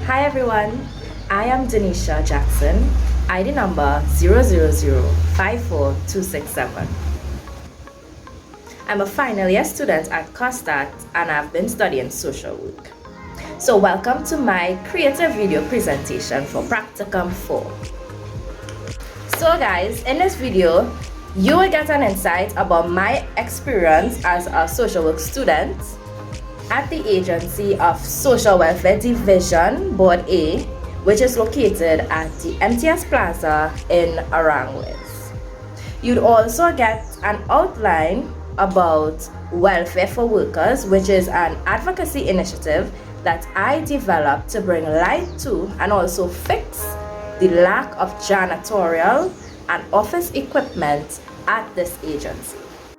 Hi everyone, I am Denisha Jackson, ID number 000542667. I'm a final year student at COSTAT and I've been studying social work. So welcome to my creative video presentation for Practicum 4. So guys, in this video, you will get an insight about my experience as a social work student at the Agency of Social Welfare Division, Board A, which is located at the MTS Plaza in Aranguez. You'd also get an outline about Welfare for Workers, which is an advocacy initiative that I developed to bring light to and also fix the lack of janitorial and office equipment at this agency.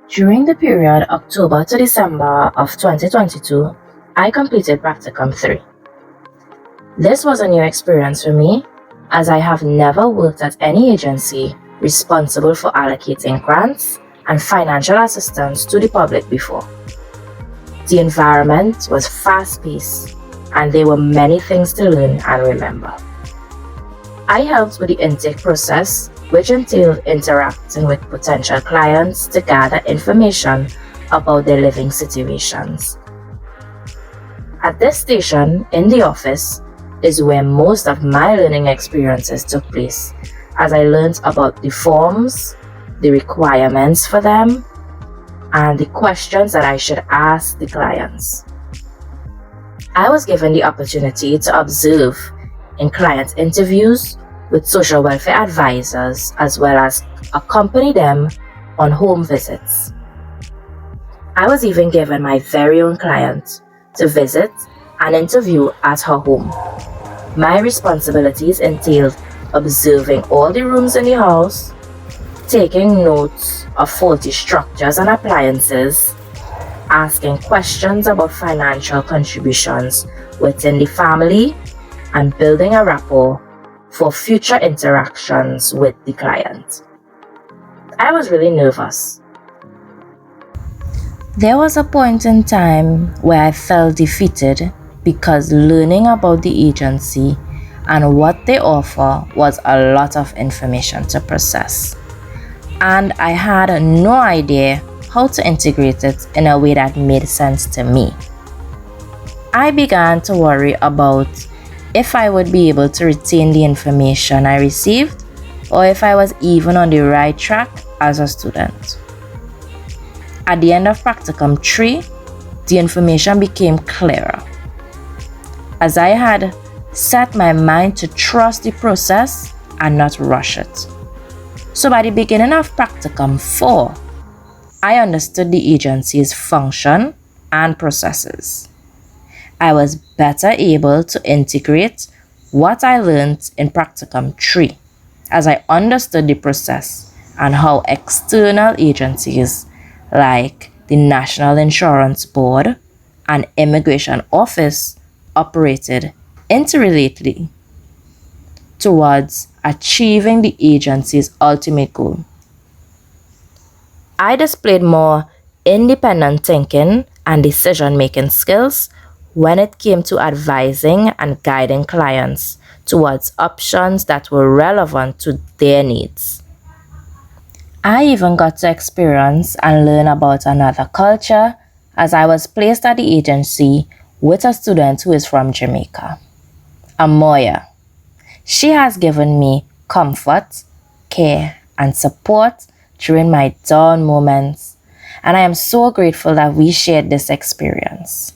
During the period October to December of 2022, I completed Practicum 3. This was a new experience for me, as I have never worked at any agency responsible for allocating grants and financial assistance to the public before. The environment was fast-paced, and there were many things to learn and remember. I helped with the intake process, which entailed interacting with potential clients to gather information about their living situations. At this station in the office is where most of my learning experiences took place, as I learned about the forms, the requirements for them, and the questions that I should ask the clients. I was given the opportunity to observe in client interviews with social welfare advisors, as well as accompany them on home visits. I was even given my very own client to visit and interview at her home. My responsibilities entailed observing all the rooms in the house, taking notes of faulty structures and appliances, asking questions about financial contributions within the family, and building a rapport for future interactions with the client. I was really nervous. There was a point in time where I felt defeated because learning about the agency and what they offer was a lot of information to process, and I had no idea how to integrate it in a way that made sense to me. I began to worry about if I would be able to retain the information I received, or if I was even on the right track as a student. At the end of Practicum 3, the information became clearer, as I had set my mind to trust the process and not rush it. So by the beginning of Practicum 4, I understood the agency's function and processes. I was better able to integrate what I learned in Practicum 3, as I understood the process and how external agencies like the National Insurance Board and Immigration Office operated interrelatedly towards achieving the agency's ultimate goal. I displayed more independent thinking and decision-making skills when it came to advising and guiding clients towards options that were relevant to their needs. I even got to experience and learn about another culture, as I was placed at the agency with a student who is from Jamaica, Amoya. She has given me comfort, care, and support during my down moments, and I am so grateful that we shared this experience.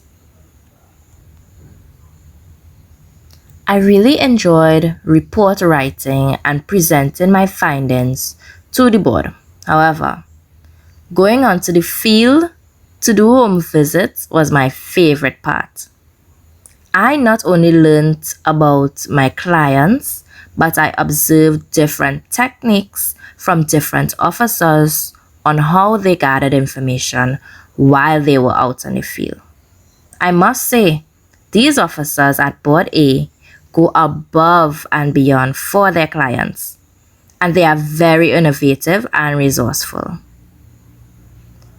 I really enjoyed report writing and presenting my findings to the board. However, going onto the field to do home visits was my favorite part. I not only learned about my clients, but I observed different techniques from different officers on how they gathered information while they were out in the field. I must say, these officers at Board A go above and beyond for their clients, and they are very innovative and resourceful.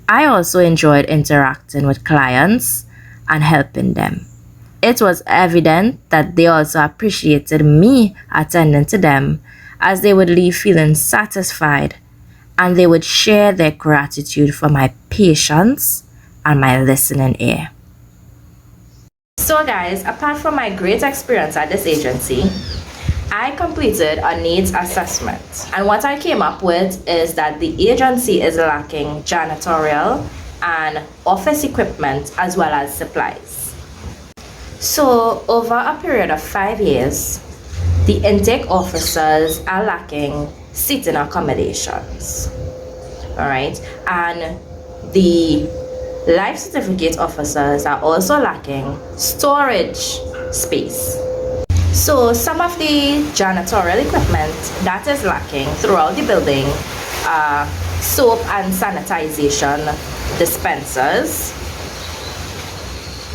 I also enjoyed interacting with clients and helping them, It was evident that they also appreciated me attending to them, as they would leave feeling satisfied and they would share their gratitude for my patience and my listening ear. So guys, apart from my great experience at this agency, I completed a needs assessment, and what I came up with is that the agency is lacking janitorial and office equipment as well as supplies. So over a period of 5 years, the intake officers are lacking seating accommodations, all right, and the life certificate officers are also lacking storage space. So some of the janitorial equipment that is lacking throughout the building are soap and sanitization dispensers,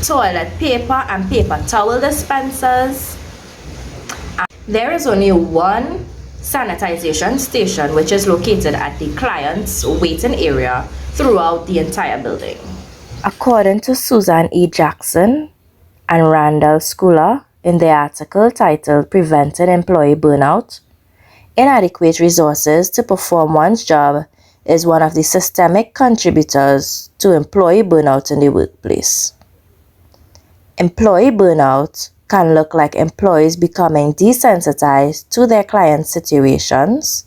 toilet paper and paper towel dispensers. There is only one sanitization station which is located at the client's waiting area throughout the entire building. According to Susan E. Jackson and Randall Schooler in their article titled Preventing Employee Burnout, inadequate resources to perform one's job is one of the systemic contributors to employee burnout in the workplace. Employee burnout can look like employees becoming desensitized to their clients' situations,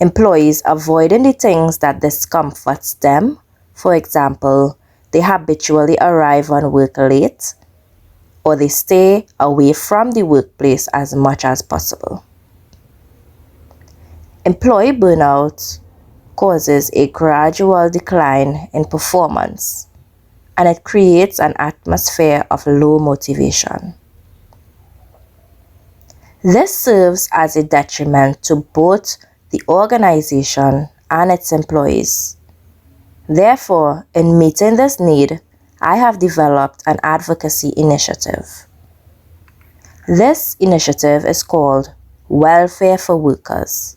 employees avoiding the things that discomforts them. For example, they habitually arrive on work late, or they stay away from the workplace as much as possible. Employee burnout causes a gradual decline in performance, and it creates an atmosphere of low motivation. This serves as a detriment to both the organization and its employees. Therefore, in meeting this need, I have developed an advocacy initiative. This initiative is called Welfare for Workers.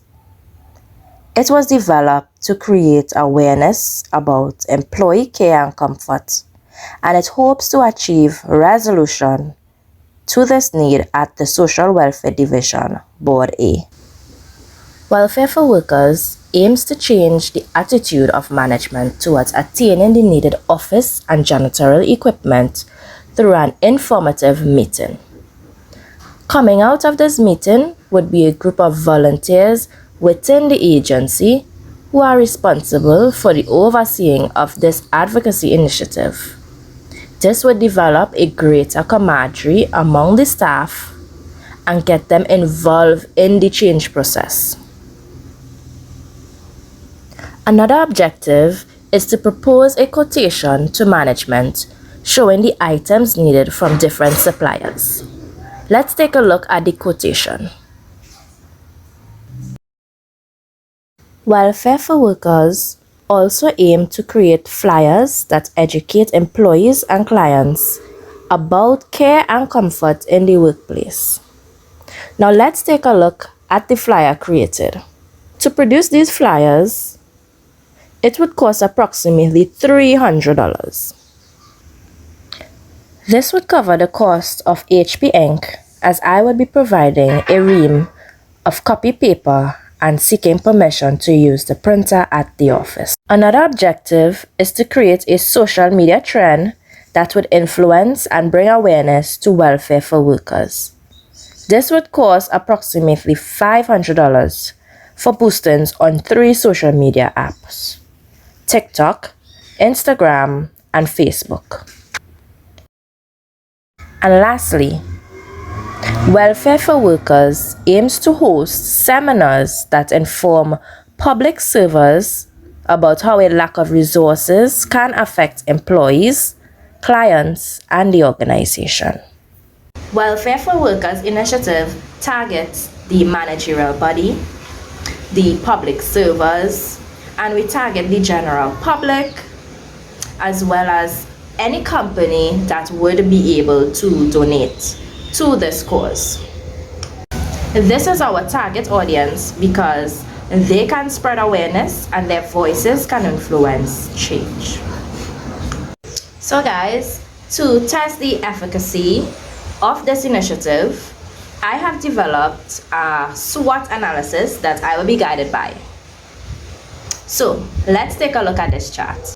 It was developed to create awareness about employee care and comfort, and it hopes to achieve resolution to this need at the Social Welfare Division, Board A. Welfare for Workers aims to change the attitude of management towards attaining the needed office and janitorial equipment through an informative meeting. Coming out of this meeting would be a group of volunteers within the agency who are responsible for the overseeing of this advocacy initiative. This would develop a greater camaraderie among the staff and get them involved in the change process. Another objective is to propose a quotation to management showing the items needed from different suppliers. Let's take a look at the quotation. Welfare for Workers also aim to create flyers that educate employees and clients about care and comfort in the workplace. Now let's take a look at the flyer created. To produce these flyers, it would cost approximately $300. This would cover the cost of HB ink, as I would be providing a ream of copy paper and seeking permission to use the printer at the office. Another objective is to create a social media trend that would influence and bring awareness to welfare for workers. This would cost approximately $500 for postings on 3 social media apps: TikTok, Instagram, and Facebook. And lastly, Welfare for Workers aims to host seminars that inform public servers about how a lack of resources can affect employees, clients, and the organization. Welfare for Workers initiative targets the managerial body, the public servers, and we target the general public, as well as any company that would be able to donate to this cause. This is our target audience because they can spread awareness and their voices can influence change. So guys, To test the efficacy of this initiative, I have developed a SWOT analysis that I will be guided by. So let's take a look at this chart.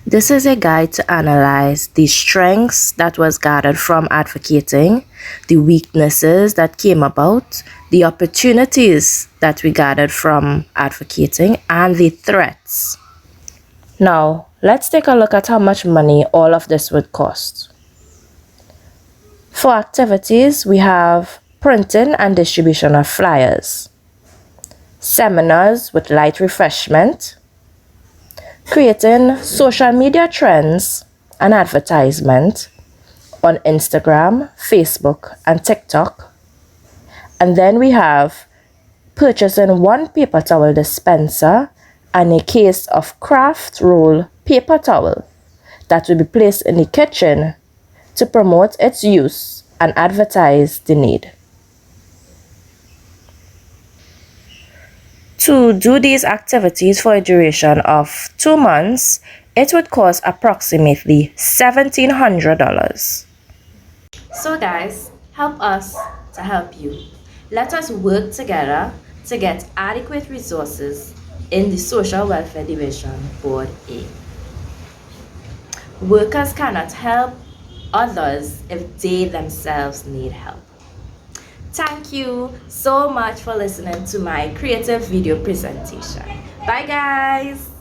This is a guide to analyze the strengths that was gathered from advocating, the weaknesses that came about, the opportunities that we gathered from advocating, and the threats. Now, let's take a look at how much money all of this would cost. For activities, we have printing and distribution of flyers, seminars with light refreshment, creating social media trends and advertisement on Instagram, Facebook, and TikTok. And then we have purchasing one paper towel dispenser and a case of craft roll paper towel that will be placed in the kitchen to promote its use and advertise the need. To do these activities for a duration of 2 months, it would cost approximately $1,700. So guys, help us to help you. Let us work together to get adequate resources in the Social Welfare Division Board A. Workers cannot help others if they themselves need help. Thank you so much for listening to my creative video presentation. Bye guys!